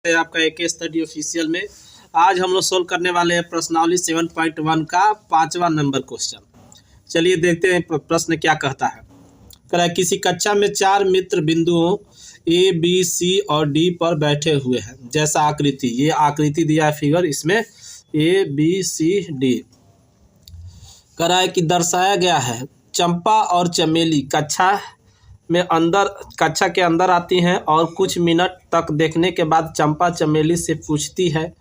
है आपका AK study official में। आज हम लोग सोल्व करने वाले हैं प्रश्नावली 7.1 का 5वां नंबर क्वेश्चन। चलिए देखते हैं प्रश्न क्या कहता है। कह रहा है किसी कक्षा में 4 मित्र बिंदुओं A, B, C और D पर बैठे हुए हैं। जैसा आकृति, ये आकृति दिया है फिगर, इसमें A, B, C, D। कह रहा है कि दर्शाया गया है चंपा और चमेली कक्षा के अंदर आती हैं और कुछ मिनट तक देखने के बाद चंपा चमेली से पूछती है,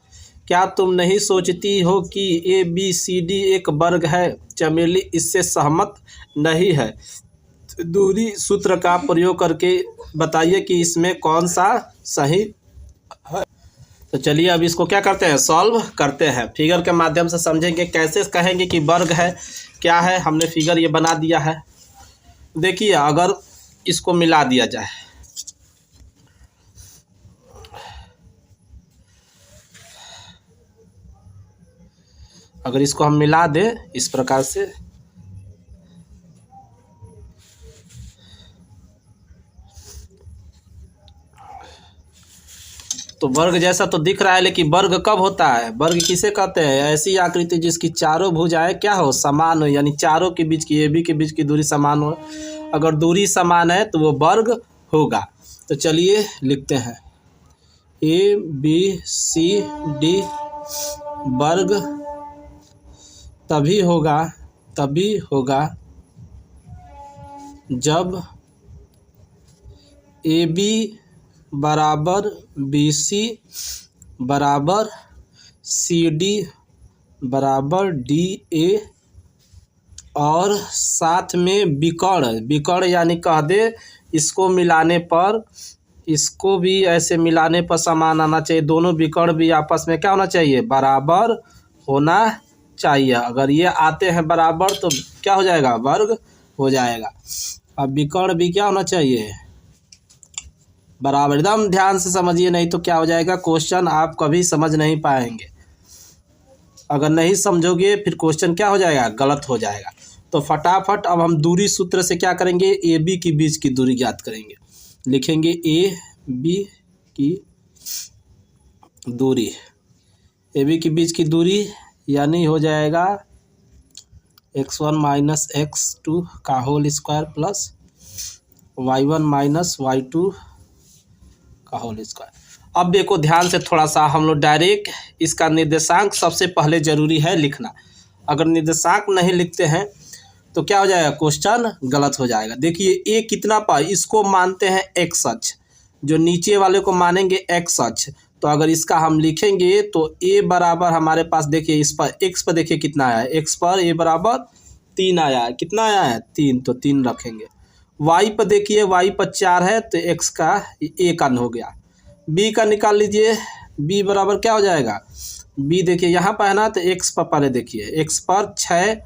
क्या तुम नहीं सोचती हो कि ABCD एक वर्ग है? चमेली इससे सहमत नहीं है। दूरी सूत्र का प्रयोग करके बताइए कि इसमें कौन सा सही है। तो चलिए अब इसको क्या करते हैं, सॉल्व करते हैं। फिगर के माध्यम से समझेंगे, कैसे कहेंगे कि वर्ग है, क्या है। हमने फिगर ये बना दिया है। देखिए अगर इसको मिला दिया जाए, अगर इसको हम मिला दें इस प्रकार से, तो वर्ग जैसा तो दिख रहा है, लेकिन वर्ग कब होता है? वर्ग किसे कहते हैं? ऐसी आकृति जिसकी चारों भुजाएं क्या हो, समान हो, यानी चारों के बीच की, AB के बीच की दूरी समान हो। अगर दूरी समान है तो वो वर्ग होगा। तो चलिए लिखते हैं ABCD वर्ग तभी होगा जब AB बराबर BC बराबर CD बराबर DA और साथ में विकर्ण यानी कह दे इसको मिलाने पर, इसको भी ऐसे मिलाने पर समान आना चाहिए। दोनों विकर्ण भी आपस में क्या होना चाहिए, बराबर होना चाहिए। अगर ये आते हैं बराबर तो क्या हो जाएगा, वर्ग हो जाएगा। अब विकर्ण भी क्या होना चाहिए, बराबर। एकदम ध्यान से समझिए, नहीं तो क्या हो जाएगा, क्वेश्चन आप कभी समझ नहीं पाएंगे। अगर नहीं समझोगे फिर क्वेश्चन क्या हो जाएगा, गलत हो जाएगा। तो फटाफट अब हम दूरी सूत्र से क्या करेंगे, AB के बीच की दूरी ज्ञात करेंगे। लिखेंगे AB की दूरी, AB के बीच की दूरी यानी हो जाएगा x1 माइनस x2 का whole square plus y1 minus y2 का होल स्क्वायर। अब देखो ध्यान से, थोड़ा सा हम लोग डायरेक्ट इसका निर्देशांक सबसे पहले जरूरी है लिखना। अगर निर्देशांक नहीं लिखते हैं तो क्या हो जाएगा, क्वेश्चन गलत हो जाएगा। देखिए A कितना पर, इसको मानते हैं x अक्ष, जो नीचे वाले को मानेंगे x अक्ष। तो अगर इसका हम लिखेंगे तो A बराबर हमारे पास, देखिए इस पर x पर देखिए कितना आया है, x पर A बराबर 3 आया है। कितना आया है, 3, तो 3 रखेंगे। y पर देखिए, y पर 4 है तो x का A का हो गया। b का निकाल लीजिए, b बराबर क्या हो जाएगा, b देखिए यहाँ पर है ना, तो x पर पहले देखिए, x पर 6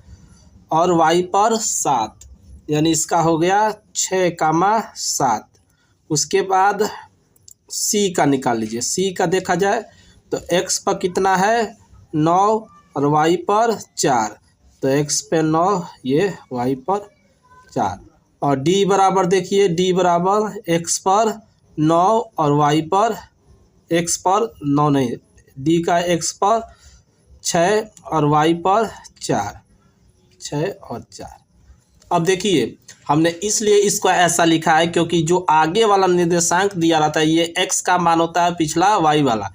और y पर 7, यानी इसका हो गया 6, 7। उसके बाद c का निकाल लीजिए, c का देखा जाए तो x पर कितना है, 9 और y पर 4, तो x पे 9, ये y पर 4। और d बराबर देखिए, d बराबर x पर 9 और y पर, x पर 9 नहीं, d का x पर 6 और y पर 4, 6 और 4। अब देखिए हमने इसलिए इसको ऐसा लिखा है क्योंकि जो आगे वाला निर्देशांक दिया रहता है, ये x का मान होता है, पिछला y वाला।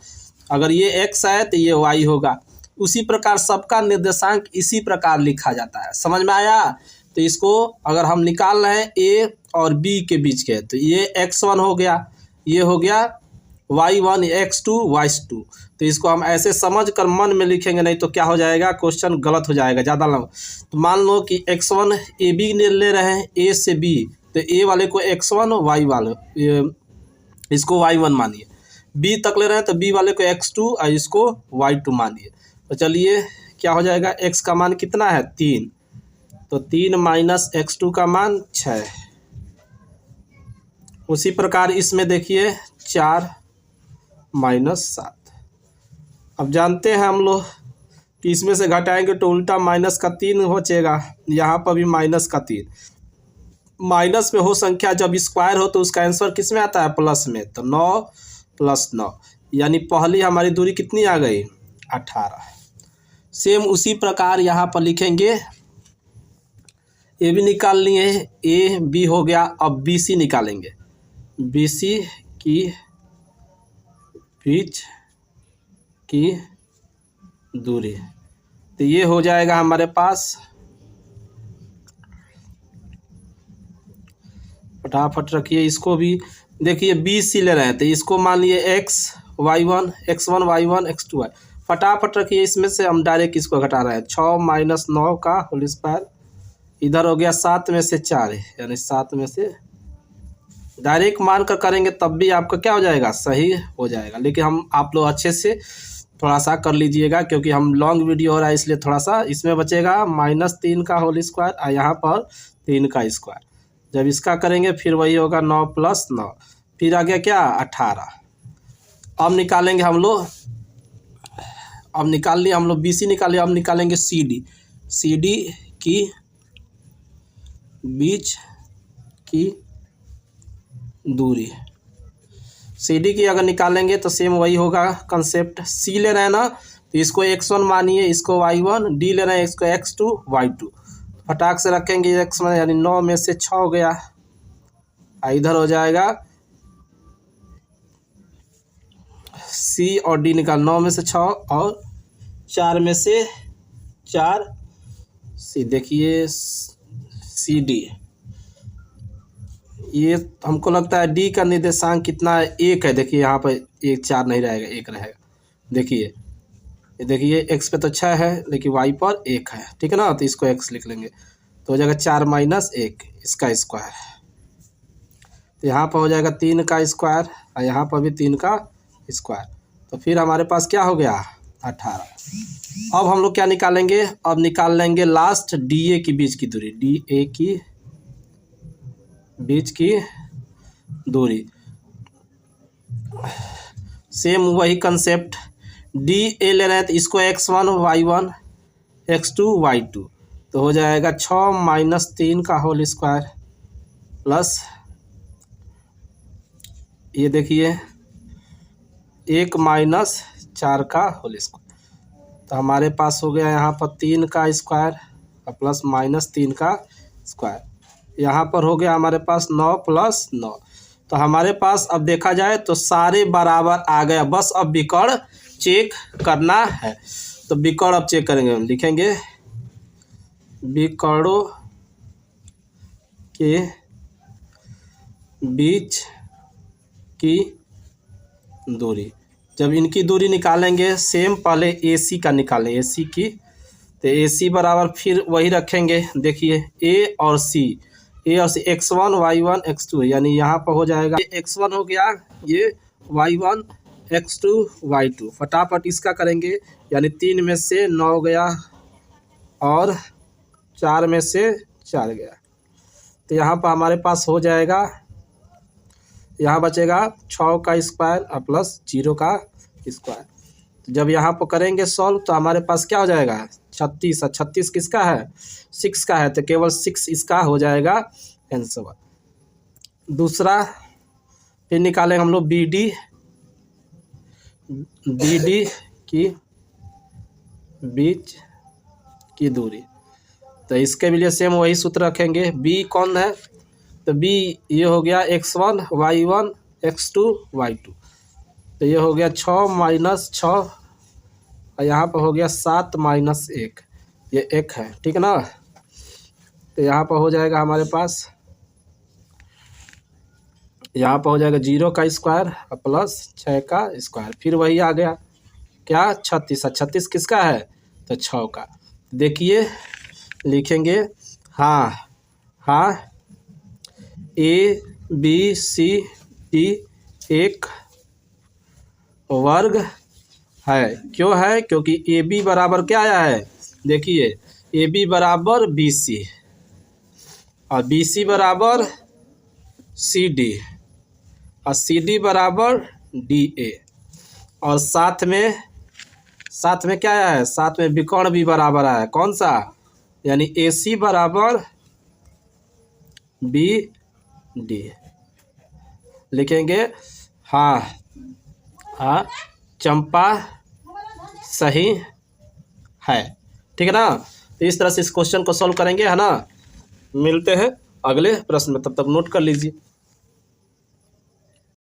अगर ये x है तो ये y होगा। उसी प्रकार सबका निर्देशांक इसी प्रकार लिखा जाता है। समझ में आया? तो इसको अगर हम निकाल रहे हैं A और B के बीच के, तो ये x1 हो गया, ये हो गया y1, x2, y2। तो इसको हम ऐसे समझ कर मन में लिखेंगे, नहीं तो क्या हो जाएगा, क्वेश्चन गलत हो जाएगा ज़्यादा लंबा। तो मान लो कि x1 AB ने ले रहे हैं A से B, तो A वाले को x1 और y वाले इसको y1 मानिए, B तक ले रहे हैं तो B वाले को x2 और इसको y2 मानिए। तो चलिए क्या हो जाएगा, x का मान कितना है, 3, तो 3 माइनस x2 का मान 6। उसी प्रकार इसमें देखिए 4 माइनस 7। अब जानते हैं हम लोग कि इसमें से घटाएंगे तो उल्टा माइनस का 3 बचेगा, यहाँ पर भी माइनस का 3। माइनस में हो संख्या जब स्क्वायर हो तो उसका आंसर किस में आता है, प्लस में। तो 9 + 9, यानी पहली हमारी दूरी कितनी आ गई 18। सेम उसी प्रकार यहाँ पर लिखेंगे, ए भी निकाल लिए, ए बी हो गया। अब बी सी निकालेंगे, बी सी की बीच की दूरी, तो ये हो जाएगा हमारे पास, फटाफट रखिए इसको भी। देखिए बी सी ले रहे हैं तो इसको मान लिए x y one, x one y one x two y, फटाफट रखिए। इसमें से हम डायरेक्ट इसको घटा रहे हैं, 6 माइनस 9 का होल स्क्वायर, इधर हो गया 7 में से 4 यानी 7 में से, डायरेक्ट मान कर करेंगे तब भी आपका क्या हो जाएगा, सही हो जाएगा। लेकिन हम आप लोग अच्छे से थोड़ा सा कर लीजिएगा, क्योंकि हम लॉन्ग वीडियो हो रहा है इसलिए थोड़ा सा इसमें बचेगा -3 का होल स्क्वायर और यहाँ पर 3 का स्क्वायर। जब इसका करेंगे फिर वही होगा 9 + 9, फिर आ गया क्या 18। अब निकालेंगे हम लोग, अब निकाल लिया हम लोग बी सी निकाल लिया। अब निकालेंगे सी डी की बीच की दूरी। सी डी की अगर निकालेंगे तो सेम वही होगा कंसेप्ट। सी ले रहे हैं ना तो इसको x1 मानिए, इसको y1, डी ले रहे हैं इसको x2 y2, फटाक से रखेंगे x1 यानी 9 में से 6 हो गया, इधर हो जाएगा सी और डी निकाल, 9 में से 6 और 4 में से 4 सी। देखिए सी डी, ये हमको लगता है डी का निर्देशांक कितना है, 1 है। देखिए यहाँ पर 1 4 नहीं रहेगा, 1 रहेगा। देखिए देखिए एक्स पे तो 6 है लेकिन वाई पर 1 है, ठीक है ना, तो इसको एक्स लिख लेंगे तो हो जाएगा 4 - 1 इसका स्क्वायर। तो यहाँ पर हो जाएगा 3 का स्क्वायर और यहाँ पर भी 3 का स्क्वायर, तो फिर हमारे पास क्या हो गया 18। अब हम लोग क्या निकालेंगे, अब निकाल लेंगे लास्ट डी ए की बीच की दूरी, डी ए की बीच की दूरी। सेम वही कंसेप्ट, डी ए ले रहे हैं तो इसको x1 y1 x2 y2, तो हो जाएगा 6 - 3 का होल स्क्वायर प्लस ये देखिए 1 - 4 का होल स्क्वायर, तो हमारे पास हो गया यहाँ पर 3 का स्क्वायर और प्लस -3 का स्क्वायर। यहाँ पर हो गया हमारे पास 9 + 9, तो हमारे पास अब देखा जाए तो सारे बराबर आ गया, बस अब विकर्ण चेक करना है। तो विकर्ण अब चेक करेंगे, हम लिखेंगे विकर्णों के बीच की दूरी। जब इनकी दूरी निकालेंगे सेम पहले ए सी का निकालें, ए सी की, तो ए सी बराबर फिर वही रखेंगे। देखिए ए और सी x1 y1 x2, यानी यहाँ पर हो जाएगा x1 हो गया, ये y1 x2 y2, फटाफट इसका करेंगे यानी 3 में से 9 गया और 4 में से 4 गया, तो यहाँ पर हमारे पास हो जाएगा, यहाँ बचेगा 6 का स्क्वायर और प्लस 0 का स्क्वायर। तो जब यहाँ पर करेंगे सॉल्व तो हमारे पास क्या हो जाएगा 36, और 36 किसका है 6 का है, तो केवल 6 इसका हो जाएगा आंसर। दूसरा फिर निकालेंगे हम लोग बी डी की बीच की दूरी, तो इसके लिए सेम वही सूत्र रखेंगे। बी कौन है, तो बी ये हो गया x1 y1 x2 y2, तो ये हो गया 6 - 6 और यहाँ पर हो गया 7 - 1, ये 1 है, ठीक है ना। तो यहाँ पर हो जाएगा हमारे पास, यहाँ पर हो जाएगा 0 का स्क्वायर और प्लस 6 का स्क्वायर, फिर वही आ गया क्या 36, 36 किसका है तो 6 का। देखिए लिखेंगे हाँ ए बी सी डी एक वर्ग है। क्यों है, क्योंकि ए बी बराबर क्या आया है, देखिए ए बी बराबर बी सी और बी सी बराबर सी डी और सी डी बराबर डी ए, और साथ में क्या आया है, साथ में विकर्ण भी बराबर आया है, कौन सा, यानी ए सी बराबर बी डी। लिखेंगे हाँ, चंपा सही है। ठीक है ना। तो इस तरह से इस क्वेश्चन को सॉल्व करेंगे, है ना। मिलते हैं अगले प्रश्न में, तब तक नोट कर लीजिए।